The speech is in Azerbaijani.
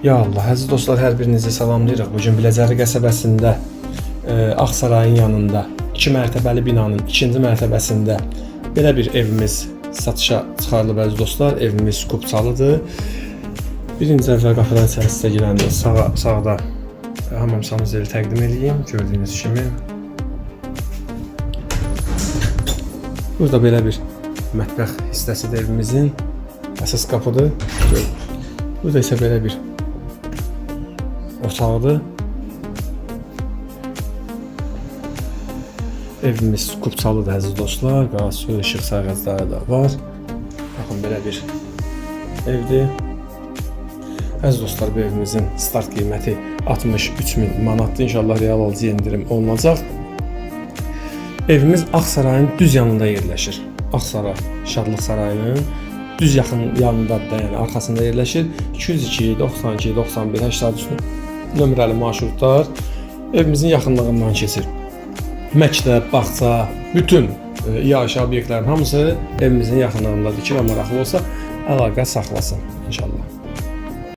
Ya Allah, əziz dostlar, hər birinizi salamlayırıq. Bugün Biləcəri qəsəbəsində Ağsarayın yanında 2 mərtəbəli binanın 2-ci mərtəbəsində belə bir evimiz satışa çıxarılıb əziz dostlar. Evimiz Kupçalıdır. Birinci əvvəl qapıdan içərisinə girəndə sağda hamamsamız evi təqdim edeyim. Gördüyünüz kimi. Burada belə bir mətbəx hissəsidir evimizin. Əsas qapıdır. Burada isə belə bir otaqdır. Evimiz Kupçalıdır əziz dostlar. Qaz, su, işıq sayğacları da var. Baxın, belə bir evdir. Əziz dostlar, bu evimizin start qiyməti 63.000 manatdır. İnşallah real alıcı endirim olunacaq. Evimiz Ağsarayın düz yanında yerləşir. Ağsaray Şadlıq Sarayının düz yanında da, yəni arxasında yerləşir. 202, 92, 91, 83 nömrəli marşrutlar evimizin yaxınlığından keçir. Məktəb, bağça, bütün iaşə obyektlərin hamısı evimizin yaxınlığındadır ki, və maraqlı olsa əlaqə saxlasın inşallah.